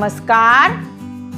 નમસ્કાર,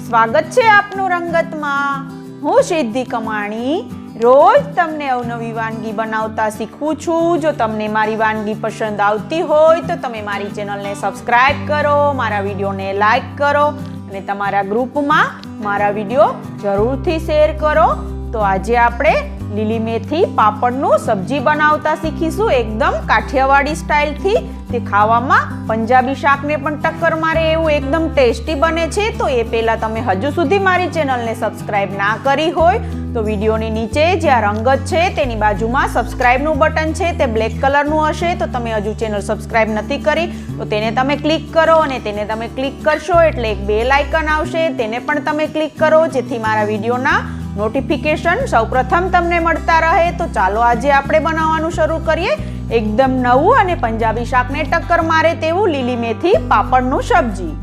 સ્વાગત છે આપનું રંગતમાં। હું સિદ્ધિ કમાણી રોજ તમને અવનવી વાનગી બનાવતા શીખવું છું। જો તમને મારી વાનગી પસંદ આવતી હોય તો તમે મારી ચેનલને સબસ્ક્રાઇબ કરો, મારા વિડીયોને લાઈક કરો અને તમારા ગ્રુપમાં મારા વિડીયો જરૂરથી શેર કરો। તો આજે આપણે લીલી મેથી પાપડનું સબ્જી બનાવતા શીખીશું, એકદમ કાઠિયાવાડી સ્ટાઇલથી। તે ખાવામાં પંજાબી શાકને પણ ટક્કર મારે એવું એકદમ ટેસ્ટી બને છે। તો એ પહેલાં તમે હજુ સુધી મારી ચેનલને સબસ્ક્રાઇબ ના કરી હોય તો વિડીયોની નીચે જ્યાં રંગત છે તેની બાજુમાં સબસ્ક્રાઇબનું બટન છે, તે બ્લેક કલરનું હશે। તો તમે હજુ ચેનલ સબસ્ક્રાઇબ નથી કરી તો તેને તમે ક્લિક કરો અને તેને તમે ક્લિક કરશો એટલે એક બેલ આઇકન આવશે, તેને પણ તમે ક્લિક કરો જેથી મારા વિડીયોના નોટિફિકેશન સૌપ્રથમ તમને મળતા રહે। તો ચાલો આજે આપણે બનાવવાનું શરૂ કરીએ। એકદમ નવું અને પંજાબી શાકને ટક્કર મારે તેવું લીલી મેથી પાપડનું સબ્જી।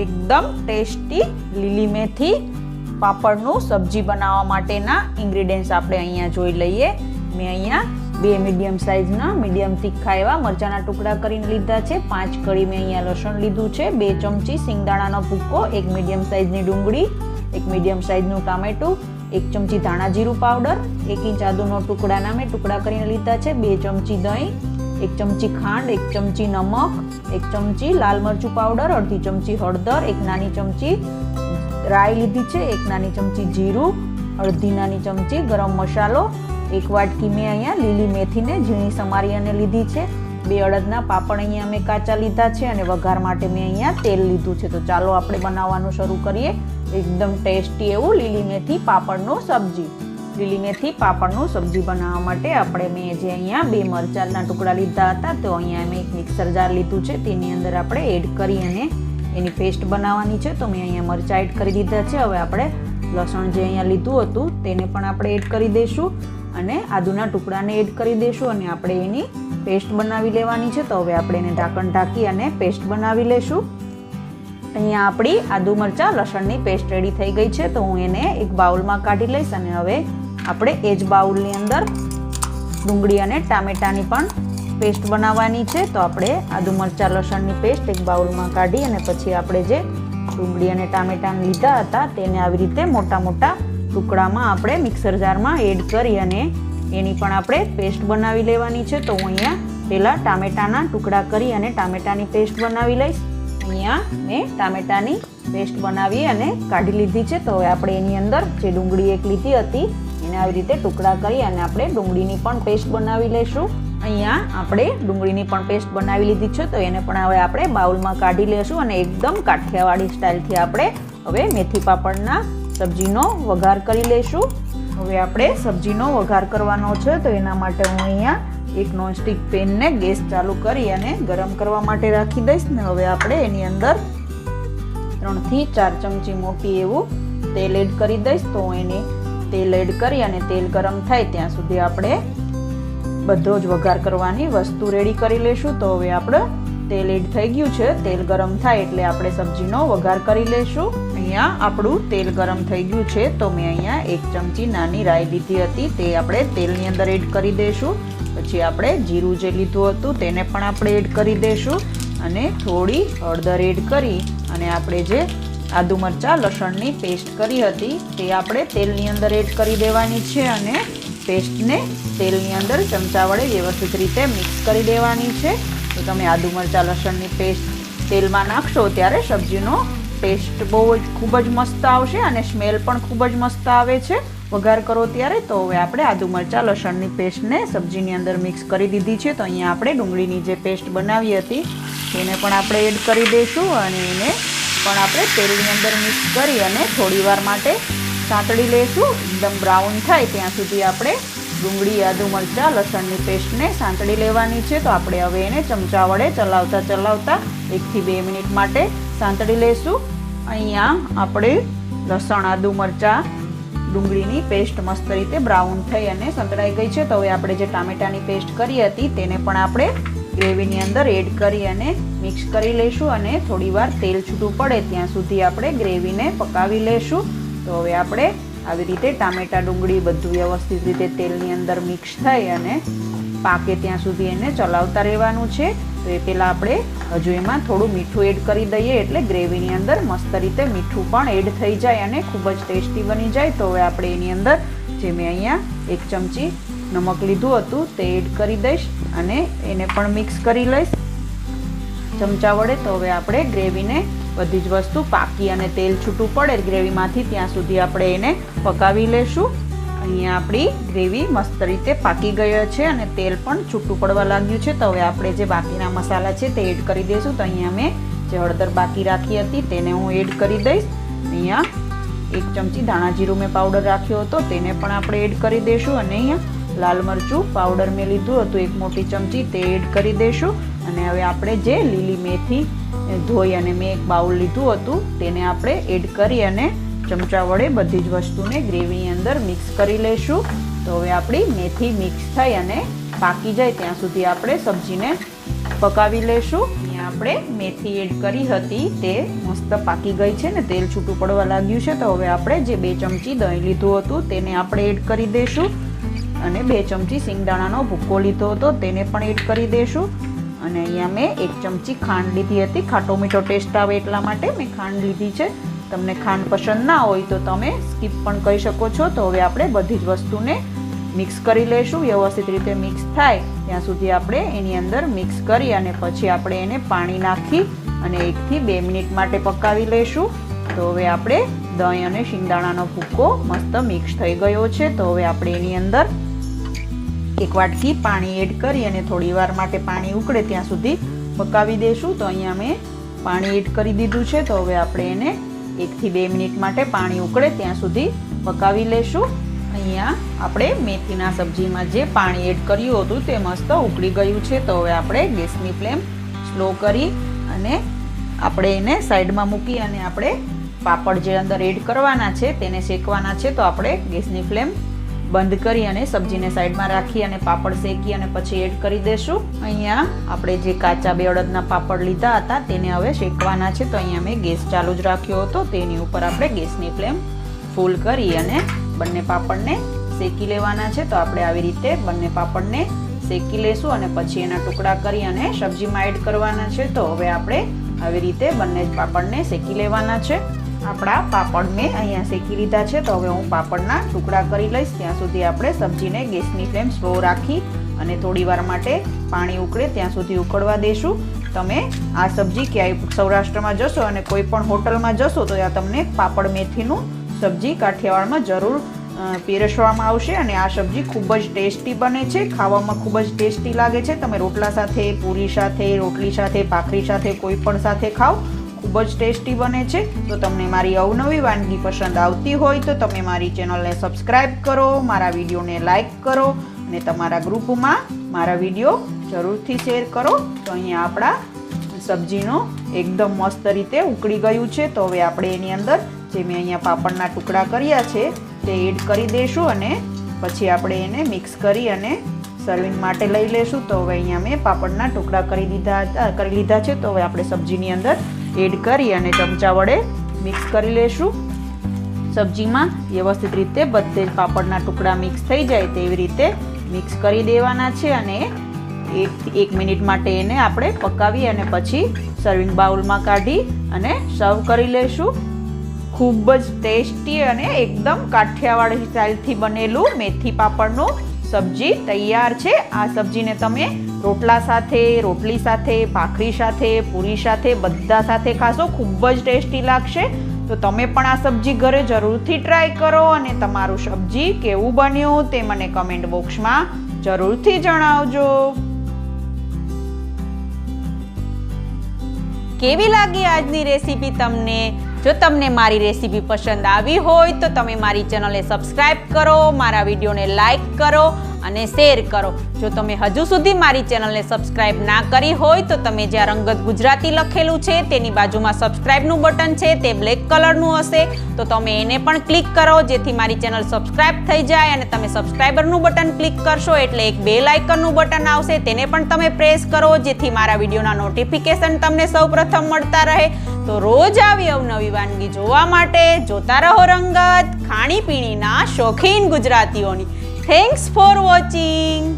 એકદમ ટેસ્ટી લીલી મેથી પાપડનું સબ્જી બનાવવા માટેના ઇન્ગ્રેડિયન્ટ્સ આપણે અહીંયા જોઈ લઈએ। મેં અહીંયા 2 મીડિયમ સાઇઝના મીડિયમ તીખા એવા મરચાના ટુકડા કરીને લીધા છે। 5 કળી મેં અહીંયા લસણ લીધું છે, 2 ચમચી સિંગદાણાનો ભૂકો, 1 મીડિયમ સાઇઝની ડુંગળી, 1 મીડિયમ સાઇઝનું ટામેટું, 1 ચમચી ધાણા જીરું પાવડર, 1 ઇંચ આદુનો ટુકડાના મેં ટુકડા કરીને લીધા છે, 2 ચમચી દહીં, 1 ચમચી ખાંડ, 1 ચમચી નમક, 1 ચમચી લાલ મરચું પાવડર, અડધી ચમચી હળદર, 1 નાની ચમચી રાઈ લીધી છે, 1 નાની ચમચી જીરું, અડધી નાની ચમચી ગરમ મસાલો, 1 વાટકી મેં અહીંયા લીલી મેથીને ઝીણી સમારી અને લીધી છે, 2 અડદના પાપડ અહીંયા મેં કાચા લીધા છે અને વઘાર માટે મેં અહીંયા તેલ લીધું છે। તો ચાલો આપણે બનાવવાનું શરૂ કરીએ। એકદમ ટેસ્ટી એવું લીલી મેથી પાપડનું સબ્જી। લીલી મેથી પાપડનું સબ્જી બનાવવા માટે આપણે મેં જે અહીંયા 2 મરચાના ટુકડા લીધા હતા તો અહીંયા મેં એક મિક્સર જાર લીધું છે, તેની અંદર આપણે એડ કરી અને એની પેસ્ટ બનાવવાની છે। તો મેં અહીંયા મરચાં એડ કરી દીધા છે। હવે આપણે લસણ જે અહીંયા લીધું હતું તેને પણ આપણે એડ કરી દઈશું અને આદુના ટુકડાને એડ કરી દઈશું અને આપણે એની પેસ્ટ બનાવી લેવાની છે। તો હવે આપણે એને ઢાંકણ ઢાંકી અને પેસ્ટ બનાવી લેશું। અહીંયા આપણી આદુ મરચાં લસણની પેસ્ટ રેડી થઈ ગઈ છે। તો હું એને એક બાઉલમાં કાઢી લઈશ અને હવે આપણે એ જ બાઉલની અંદર ડુંગળી અને ટામેટાની પણ પેસ્ટ બનાવવાની છે। તો આપણે આદુ મરચાં લસણની પેસ્ટ એક બાઉલમાં કાઢી અને પછી આપણે જે ડુંગળી અને ટામેટાને લીધા હતા તેને આવી રીતે મોટા મોટા ટુકડામાં આપણે મિક્સર જારમાં એડ કરી અને એની પણ આપણે પેસ્ટ બનાવી લેવાની છે। તો હું અહીંયા પહેલાં ટામેટાના ટુકડા કરી અને ટામેટાની પેસ્ટ બનાવી લઈશ। અહીંયા મેં ટામેટાની પેસ્ટ બનાવી અને કાઢી લીધી છે। તો હવે આપણે એની અંદર જે ડુંગળી એક લીધી હતી એને આવી રીતે ટુકડા કરી અને આપણે ડુંગળીની પણ પેસ્ટ બનાવી લઈશું। અહીંયા આપણે ડુંગળીની પણ પેસ્ટ બનાવી લીધી છે, તો એને પણ હવે આપણે બાઉલમાં કાઢી લેશું અને એકદમ કાઠિયાવાડી સ્ટાઇલથી આપણે હવે મેથી પાપડના સબ્જીનો વઘાર કરી લઈશું। હવે આપણે સબ્જીનો વઘાર કરવાનો છે, તો એના માટે હું અહીંયા એક નોનસ્ટિક પેનને ગેસ ચાલુ કરી અને ગરમ કરવા માટે રાખી દઈશ ને હવે આપણે એની અંદર 3 થી 4 ચમચી મોટી એવું તેલ એડ કરી દઈશ। તો એને તેલ એડ કરી અને તેલ ગરમ થાય ત્યાં સુધી આપણે બધો જ વઘાર કરવાની વસ્તુ રેડી કરી લઈશું। તો હવે આપણે તેલ એડ થઈ ગયું છે, તેલ ગરમ થાય એટલે આપણે સબ્જીનો વઘાર કરી લઈશું। અહીંયા આપણું તેલ ગરમ થઈ ગયું છે, તો મેં અહીંયા 1 ચમચી નાની રાઈ લીધી હતી તે આપણે તેલની અંદર એડ કરી દઈશું। પછી આપણે જીરું જે લીધું હતું તેને પણ આપણે એડ કરી દઈશું અને થોડી હળદર એડ કરી અને આપણે જે આદુ મરચાં લસણની પેસ્ટ કરી હતી તે આપણે તેલની અંદર એડ કરી દેવાની છે અને પેસ્ટને તેલની અંદર ચમચા વડે વ્યવસ્થિત રીતે મિક્સ કરી દેવાની છે। તો તમે આદુ મરચાં લસણની પેસ્ટ તેલમાં નાખશો ત્યારે સબ્જીનો ટેસ્ટ ખૂબ જ મસ્ત આવશે અને સ્મેલ પણ ખૂબ જ મસ્ત આવે છે વઘાર કરો ત્યારે। તો હવે આપણે આદુ મરચાં લસણની પેસ્ટને સબ્જીની અંદર મિક્સ કરી દીધી છે। તો અહીંયા આપણે ડુંગળીની જે પેસ્ટ બનાવી હતી તેને પણ આપણે એડ કરી દઈશું અને એને પણ આપણે તેલની અંદર મિક્સ કરી અને થોડી વાર માટે સાંતળી લઈશું। એકદમ બ્રાઉન થાય ત્યાં સુધી આપણે ડુંગળી આદુ મરચાં લસણની પેસ્ટને સાંતળી લેવાની છે। તો આપણે હવે એને ચમચા વડે ચલાવતા 1 થી 2 મિનિટ માટે સાંતળી લઈશું। અહીંયા આપણે લસણ આદુ મરચાં ડુંગળીની પેસ્ટ મસ્ત રીતે બ્રાઉન થઈ અને સંતળાઈ ગઈ છે। તો હવે આપણે જે ટામેટાની પેસ્ટ કરી હતી તેને પણ આપણે ગ્રેવીની અંદર એડ કરી અને મિક્સ કરી લઈશું અને થોડી વાર તેલ છૂટું પડે ત્યાં સુધી આપણે ગ્રેવીને પકાવી લઈશું। તો હવે આપણે આવી રીતે ટામેટા ડુંગળી બધું વ્યવસ્થિત રીતે તેલની અંદર મિક્સ થઈ અને પાકે ત્યાં સુધી એને ચલાવતા રહેવાનું છે। તો એ પહેલાં આપણે હજુ એમાં થોડું મીઠું એડ કરી દઈએ, એટલે ગ્રેવીની અંદર મસ્ત રીતે મીઠું પણ એડ થઈ જાય અને ખૂબ જ ટેસ્ટી બની જાય. તો હવે આપણે એની અંદર જે મેં અહીંયા 1 ચમચી નમક લીધું હતું તે એડ કરી દઈશ અને એને પણ મિક્સ કરી લઈશ ચમચા વડે. તો હવે આપણે ગ્રેવીને બધી જ વસ્તુ પાકી અને તેલ છૂટું પડે ગ્રેવીમાંથી ત્યાં સુધી આપણે એને પકાવી લેશું. અહીંયા આપણી ગ્રેવી મસ્ત રીતે પાકી ગઈ છે અને તેલ પણ છૂટું પડવા લાગ્યું છે. તો હવે આપણે જે બાકીના મસાલા છે તે એડ કરી દઈશું. તો અહીંયા મેં જે હળદર બાકી રાખી હતી તેને હું એડ કરી દઈશ. અહીંયા 1 ચમચી ધાણા જીરું મેં પાવડર રાખ્યો હતો તેને પણ આપણે એડ કરી દઈશું અને અહીંયા લાલ મરચું પાવડર મેં લીધું હતું 1 મોટી ચમચી તે એડ કરી દઈશું. અને હવે આપણે જે લીલી મેથી ધોઈ અને મેં એક બાઉલ લીધું હતું તેને આપણે એડ કરી અને ચમચા વડે બધી જ વસ્તુને ગ્રેવીની અંદર મિક્સ કરી લઈશું. તો હવે આપણી મેથી મિક્સ થઈ અને પાકી જાય ત્યાં સુધી આપણે સબ્જીને પકાવી લઈશું. અહીંયા આપણે મેથી એડ કરી હતી તે મસ્ત પાકી ગઈ છે ને તેલ છૂટું પડવા લાગ્યું છે. તો હવે આપણે જે 2 ચમચી દહીં લીધું હતું તેને આપણે એડ કરી દઈશું અને 2 ચમચી સિંગદાણાનો ભૂકો લીધો હતો તેને પણ એડ કરી દઈશું. અને અહીંયા મેં 1 ચમચી ખાંડ લીધી હતી, ખાટો મીઠો ટેસ્ટ આવે એટલા માટે મેં ખાંડ લીધી છે. તમને ખાંડ પસંદ ના હોય તો તમે સ્કીપ પણ કરી શકો છો. તો હવે આપણે બધી જ વસ્તુને મિક્સ કરી લઈશું. વ્યવસ્થિત રીતે મિક્સ થાય ત્યાં સુધી આપણે એની અંદર મિક્સ કરી અને પછી આપણે એને પાણી નાખી અને 1 થી 2 મિનિટ માટે પકાવી લઈશું. તો હવે આપણે દહીં અને શિંગદાણાનો ભૂકો મસ્ત મિક્સ થઈ ગયો છે. તો હવે આપણે એની અંદર 1 વાટકી પાણી એડ કરી અને થોડી વાર માટે પાણી ઉકળે ત્યાં સુધી પકાવી દઈશું. તો અહીંયા મેં પાણી એડ કરી દીધું છે. તો હવે આપણે એને 1 થી 2 મિનિટ માટે પાણી ઉકળે ત્યાં સુધી પકાવી લઈશું. અહીંયા આપણે મેથીના સબ્જીમાં જે પાણી એડ કર્યું હતું તે મસ્ત ઉકળી ગયું છે. તો હવે આપણે ગેસની ફ્લેમ સ્લો કરી અને આપણે એને સાઈડમાં મૂકી અને આપણે પાપડ જે અંદર એડ કરવાના છે તેને શેકવાના છે. તો આપણે ગેસની ફ્લેમ બંધ કરી અને સબ્જીને સાઈડમાં રાખી અને પાપડ શેકી અને પછી એડ કરી દઈશું. અહીંયા આપણે જે કાચા 2 અડદના પાપડ લીધા હતા તેને હવે શેકવાના છે. તો અહીંયા મેં ગેસ ચાલુ જ રાખ્યો હતો, તેની ઉપર આપણે ગેસની ફ્લેમ ફૂલ કરી અને બંને પાપડને શેકી લેવાના છે. તો આપણે આવી રીતે બંને પાપડને શેકી લેશું અને પછી એના ટુકડા કરી અને સબ્જીમાં એડ કરવાના છે. તો હવે આપણે આવી રીતે બંને જ પાપડને શેકી લેવાના છે. આપણા પાપડ મેં અહીંયા શેકી લીધા છે. તો હવે હું પાપડના ટુકડા કરી લઈશ. ત્યાં સુધી આપણે સબ્જીને ગેસની ફ્લેમ સ્લો રાખી અને થોડી વાર માટે પાણી ઉકળે ત્યાં સુધી ઉકળવા દઈશું. તમે આ સબ્જી ક્યાંય સૌરાષ્ટ્રમાં જશો અને કોઈ પણ હોટલમાં જશો તો ત્યાં તમને પાપડ મેથીનું સબ્જી કાઠિયાવાડમાં જરૂર પીરસવામાં આવશે. અને આ સબ્જી ખૂબ જ ટેસ્ટી બને છે, ખાવામાં ખૂબ જ ટેસ્ટી લાગે છે. તમે રોટલા સાથે, પૂરી સાથે, રોટલી સાથે, ભાખરી સાથે કોઈ પણ સાથે ખાઓ ખૂબ જ ટેસ્ટી બને છે. તો તમને મારી અવનવી વાનગી પસંદ આવતી હોય તો તમે મારી ચેનલને સબસ્ક્રાઈબ કરો, મારા વિડીયોને લાઈક કરો અને તમારા ગ્રુપમાં મારા વિડીયો જરૂરથી શેર કરો. તો અહીંયા આપણા સબ્જીનો એકદમ મસ્ત રીતે ઉકળી ગયું છે. તો હવે આપણે એની અંદર જે મેં અહીંયા પાપડના ટુકડા કર્યા છે તે એડ કરી દઈશું અને પછી આપણે એને મિક્સ કરી અને સર્વિંગ માટે લઈ લઈશું. તો હવે અહીંયા મેં પાપડના ટુકડા કરી લીધા છે. તો હવે આપણે સબ્જીની અંદર એડ કરી અને ચમચા વડે મિક્સ કરી લઈશું. સબ્જીમાં વ્યવસ્થિત રીતે બધે જ પાપડના ટુકડા મિક્સ થઈ જાય તેવી રીતે મિક્સ કરી દેવાના છે અને 1 મિનિટ માટે એને આપણે પકાવી અને પછી સર્વિંગ બાઉલમાં કાઢી અને સર્વ કરી લઈશું. ખૂબ જ ટેસ્ટી અને એકદમ કાઠિયાવાડી સ્ટાઇલથી બનેલું મેથી પાપડનું સબ્જી તૈયાર છે. આ સબ્જીને તમે રોટલા સાથે, રોટલી સાથે, ભાખરી સાથે, પૂરી સાથે બધા સાથે ખાશો, ખૂબ જ ટેસ્ટી લાગશે. તો તમે પણ આ સબ્જી ઘરે જરૂરથી ટ્રાય કરો અને તમારું સબ્જી કેવું બન્યું તે મને કમેન્ટ બોક્સમાં જરૂરથી જણાવજો. કેવી લાગી આજની રેસીપી તમને? જો તમને મારી રેસીપી પસંદ આવી હોય તો તમે મારી ચેનલને સબસ્ક્રાઈબ કરો, મારા વિડીયોને લાઈક કરો અને શેર કરો. જો તમે હજુ સુધી મારી ચેનલને સબસ્ક્રાઈબ ના કરી હોય તો તમે જ્યાં રંગત ગુજરાતી લખેલું છે તેની બાજુમાં સબસ્ક્રાઈબનું બટન છે તે બ્લેક કલરનું હશે તો તમે એને પણ ક્લિક કરો જેથી મારી ચેનલ સબસ્ક્રાઈબ થઈ જાય. અને તમે સબસ્ક્રાઈબરનું બટન ક્લિક કરશો એટલે એક બેલ આઇકનનું બટન આવશે તેને પણ તમે પ્રેસ કરો જેથી મારા વિડીયોના નોટિફિકેશન તમને સૌપ્રથમ મળતા રહે. તો રોજ આવી અવનવી વાનગી જોવા માટે જોતા રહો રંગત, ખાણીપીણીના શોખીન ગુજરાતીઓની. Thanks for watching.